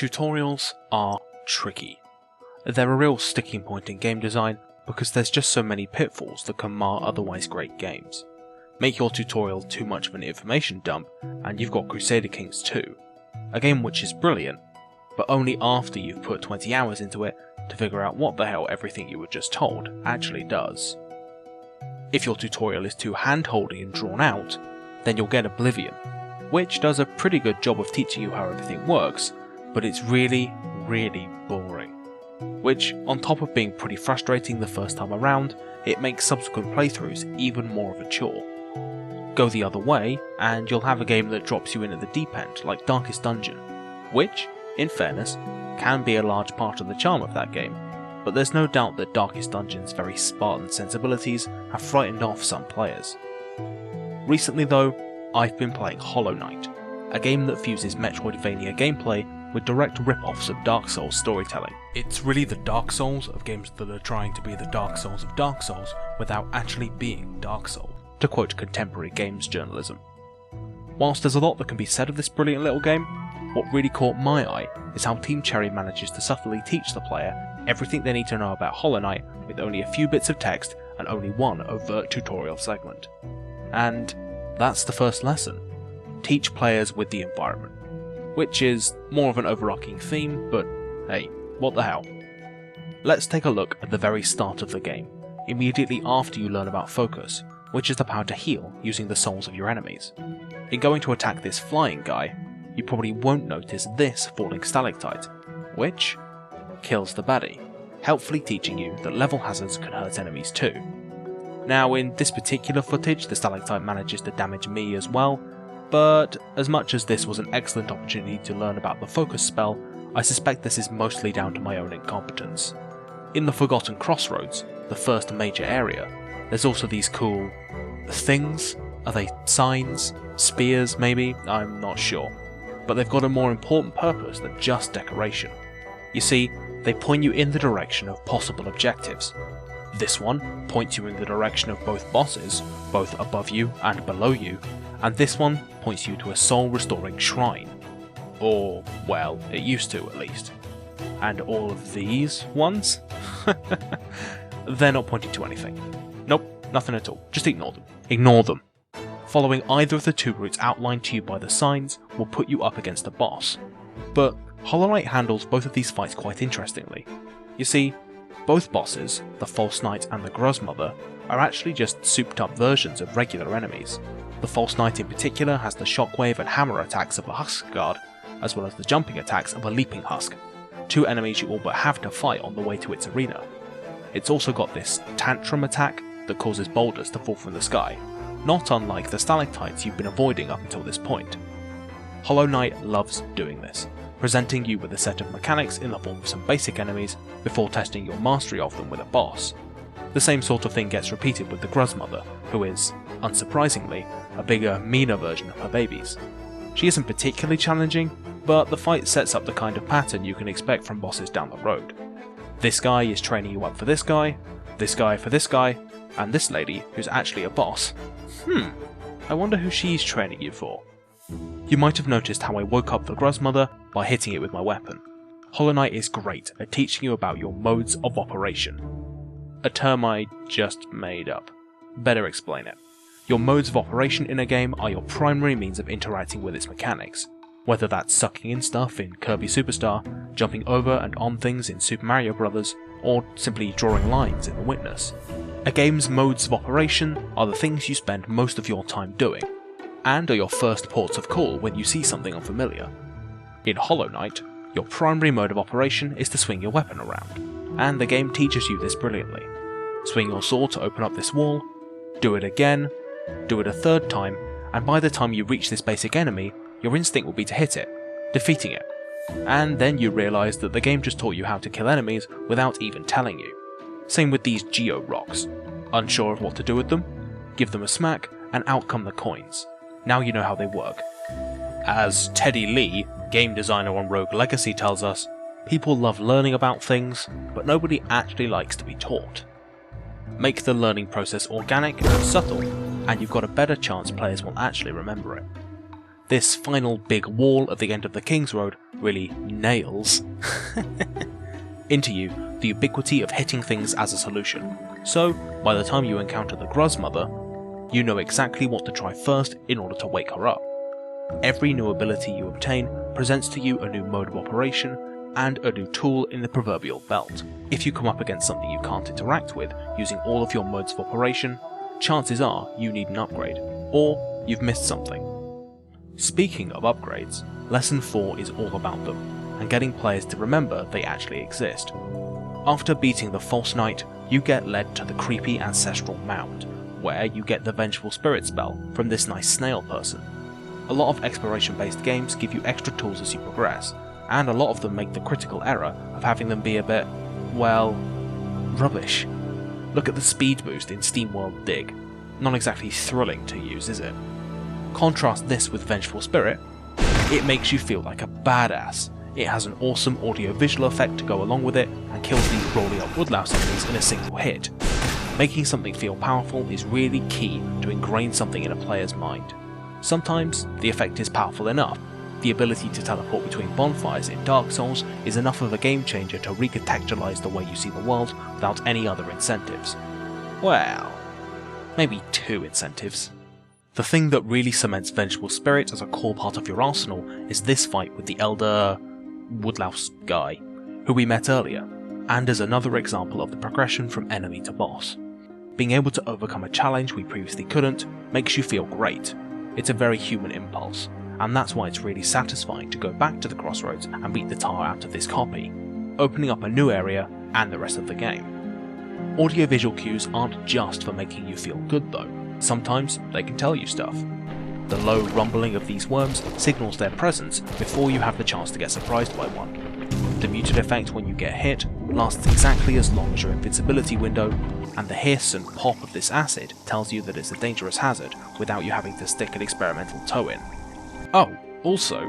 Tutorials are tricky. They're a real sticking point in game design because there's just so many pitfalls that can mar otherwise great games. Make your tutorial too much of an information dump and you've got Crusader Kings 2, a game which is brilliant, but only after you've put 20 hours into it to figure out what the hell everything you were just told actually does. If your tutorial is too hand-holdy and drawn out, then you'll get Oblivion, which does a pretty good job of teaching you how everything works, but it's really boring. Which, on top of being pretty frustrating the first time around, it makes subsequent playthroughs even more of a chore. Go the other way, and you'll have a game that drops you in at the deep end, like Darkest Dungeon, which, in fairness, can be a large part of the charm of that game, but there's no doubt that Darkest Dungeon's very Spartan sensibilities have frightened off some players. Recently though, I've been playing Hollow Knight, a game that fuses Metroidvania gameplay with direct rip-offs of Dark Souls storytelling. It's really the Dark Souls of games that are trying to be the Dark Souls of Dark Souls without actually being Dark Souls, to quote contemporary games journalism. Whilst there's a lot that can be said of this brilliant little game, what really caught my eye is how Team Cherry manages to subtly teach the player everything they need to know about Hollow Knight with only a few bits of text and only one overt tutorial segment. And that's the first lesson. Teach players with the environment. Which is more of an overarching theme, but hey, what the hell. Let's take a look at the very start of the game, immediately after you learn about Focus, which is the power to heal using the souls of your enemies. In going to attack this flying guy, you probably won't notice this falling stalactite, which kills the baddie, helpfully teaching you that level hazards can hurt enemies too. Now in this particular footage the stalactite manages to damage me as well, but as much as this was an excellent opportunity to learn about the focus spell, I suspect this is mostly down to my own incompetence. In the Forgotten Crossroads, the first major area, there's also these cool things. Are they signs? Spears maybe? I'm not sure. But they've got a more important purpose than just decoration. You see, they point you in the direction of possible objectives. This one points you in the direction of both bosses, both above you and below you, and this one points you to a soul-restoring shrine. Or, well, it used to at least. And all of these ones? They're not pointing to anything. Nope, nothing at all. Just ignore them. Ignore them. Following either of the two routes outlined to you by the signs will put you up against a boss. But Hollow Knight handles both of these fights quite interestingly. You see, both bosses, the False Knight and the Grozmother, are actually just souped up versions of regular enemies. The False Knight in particular has the shockwave and hammer attacks of a Husk Guard, as well as the jumping attacks of a Leaping Husk, two enemies you all but have to fight on the way to its arena. It's also got this Tantrum attack that causes boulders to fall from the sky, not unlike the stalactites you've been avoiding up until this point. Hollow Knight loves doing this, presenting you with a set of mechanics in the form of some basic enemies before testing your mastery of them with a boss. The same sort of thing gets repeated with the Grozmother, who is, unsurprisingly, a bigger, meaner version of her babies. She isn't particularly challenging, but the fight sets up the kind of pattern you can expect from bosses down the road. This guy is training you up for this guy for this guy, and this lady, who's actually a boss. I wonder who she's training you for. You might have noticed how I woke up the Grozmother by hitting it with my weapon. Hollow Knight is great at teaching you about your modes of operation. A term I just made up. Better explain it. Your modes of operation in a game are your primary means of interacting with its mechanics, whether that's sucking in stuff in Kirby Superstar, jumping over and on things in Super Mario Bros., or simply drawing lines in The Witness. A game's modes of operation are the things you spend most of your time doing, and are your first ports of call when you see something unfamiliar. In Hollow Knight, your primary mode of operation is to swing your weapon around, and the game teaches you this brilliantly. Swing your sword to open up this wall, do it again, do it a third time, and by the time you reach this basic enemy, your instinct will be to hit it, defeating it. And then you realise that the game just taught you how to kill enemies without even telling you. Same with these Geo Rocks. Unsure of what to do with them? Give them a smack, and out come the coins. Now you know how they work. As Teddy Lee, game designer on Rogue Legacy, tells us, people love learning about things, but nobody actually likes to be taught. Make the learning process organic and subtle, and you've got a better chance players will actually remember it. This final big wall at the end of the King's Road really nails into you the ubiquity of hitting things as a solution. So, by the time you encounter the Gruzmother, you know exactly what to try first in order to wake her up. Every new ability you obtain presents to you a new mode of operation and a new tool in the proverbial belt. If you come up against something you can't interact with using all of your modes of operation, chances are you need an upgrade, or you've missed something. Speaking of upgrades, Lesson 4 is all about them, and getting players to remember they actually exist. After beating the False Knight, you get led to the creepy Ancestral Mound, where you get the Vengeful Spirit spell from this nice snail person. A lot of exploration-based games give you extra tools as you progress, and a lot of them make the critical error of having them be a bit, well, rubbish. Look at the speed boost in SteamWorld Dig. Not exactly thrilling to use, is it? Contrast this with Vengeful Spirit. It makes you feel like a badass. It has an awesome audio-visual effect to go along with it, and kills these rolling up woodlouse enemies in a single hit. Making something feel powerful is really key to ingrain something in a player's mind. Sometimes, the effect is powerful enough. The ability to teleport between bonfires in Dark Souls is enough of a game changer to recontextualize the way you see the world without any other incentives. Well, maybe 2 incentives. The thing that really cements Vengeful Spirit as a core part of your arsenal is this fight with the Elder Woodlouse guy, who we met earlier, and is another example of the progression from enemy to boss. Being able to overcome a challenge we previously couldn't makes you feel great. It's a very human impulse, and that's why it's really satisfying to go back to the Crossroads and beat the tar out of this copy, opening up a new area and the rest of the game. Audiovisual cues aren't just for making you feel good though, sometimes they can tell you stuff. The low rumbling of these worms signals their presence before you have the chance to get surprised by one. The muted effect when you get hit lasts exactly as long as your invincibility window, and the hiss and pop of this acid tells you that it's a dangerous hazard without you having to stick an experimental toe in. Oh, also,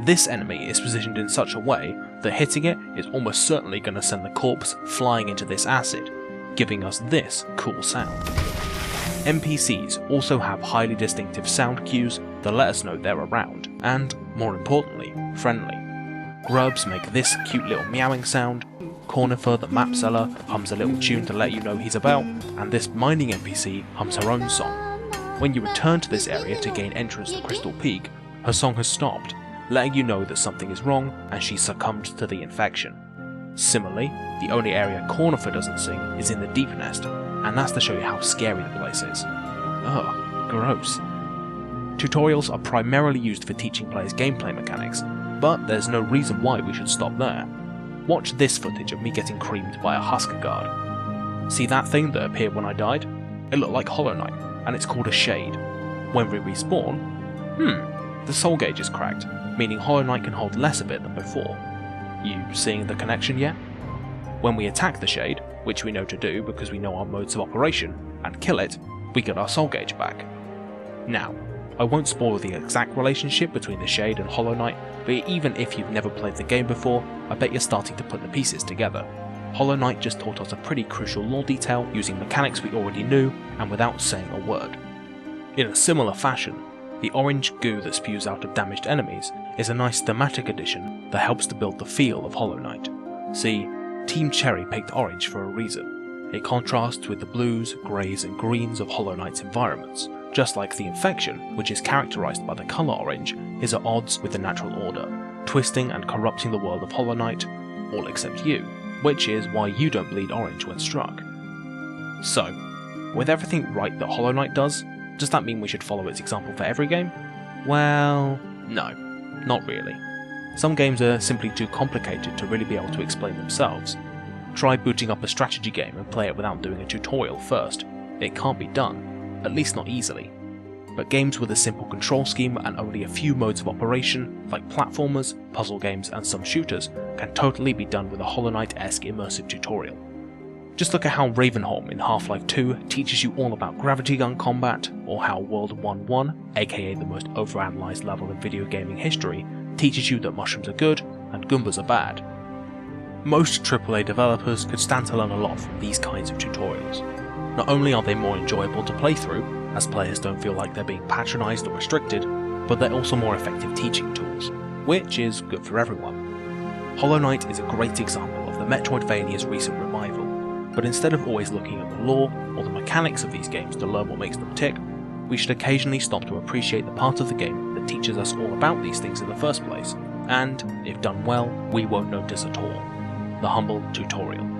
this enemy is positioned in such a way that hitting it is almost certainly going to send the corpse flying into this acid, giving us this cool sound. NPCs also have highly distinctive sound cues that let us know they're around, and, more importantly, friendly. Grubs make this cute little meowing sound, Cornifer the map seller hums a little tune to let you know he's about, and this mining NPC hums her own song. When you return to this area to gain entrance to Crystal Peak, her song has stopped, letting you know that something is wrong and she's succumbed to the infection. Similarly, the only area Cornifer doesn't sing is in the Deep Nest, and that's to show you how scary the place is. Ugh, gross. Tutorials are primarily used for teaching players gameplay mechanics, but there's no reason why we should stop there. Watch this footage of me getting creamed by a Husker Guard. See that thing that appeared when I died? It looked like Hollow Knight, and it's called a Shade. When we respawn, the soul gauge is cracked, meaning Hollow Knight can hold less of it than before. You seeing the connection yet? When we attack the Shade, which we know to do because we know our modes of operation, and kill it, we get our soul gauge back. Now, I won't spoil the exact relationship between the Shade and Hollow Knight, but even if you've never played the game before, I bet you're starting to put the pieces together. Hollow Knight just taught us a pretty crucial lore detail using mechanics we already knew and without saying a word. In a similar fashion, the orange goo that spews out of damaged enemies is a nice thematic addition that helps to build the feel of Hollow Knight. See, Team Cherry picked orange for a reason. It contrasts with the blues, greys and greens of Hollow Knight's environments, just like the infection, which is characterised by the colour orange, is at odds with the natural order, twisting and corrupting the world of Hollow Knight, all except you, which is why you don't bleed orange when struck. So, with everything right that Hollow Knight does that mean we should follow its example for every game? Well, no, not really. Some games are simply too complicated to really be able to explain themselves. Try booting up a strategy game and play it without doing a tutorial first. It can't be done, at least not easily. But games with a simple control scheme and only a few modes of operation, like platformers, puzzle games and some shooters, can totally be done with a Hollow Knight-esque immersive tutorial. Just look at how Ravenholm in Half-Life 2 teaches you all about gravity gun combat, or how World 1-1, aka the most overanalyzed level in video gaming history, teaches you that mushrooms are good and Goombas are bad. Most AAA developers could stand to learn a lot from these kinds of tutorials. Not only are they more enjoyable to play through, as players don't feel like they're being patronised or restricted, but they're also more effective teaching tools, which is good for everyone. Hollow Knight is a great example of the Metroidvania's recent revival, but instead of always looking at the lore or the mechanics of these games to learn what makes them tick, we should occasionally stop to appreciate the part of the game that teaches us all about these things in the first place, and, if done well, we won't notice at all. The humble tutorial.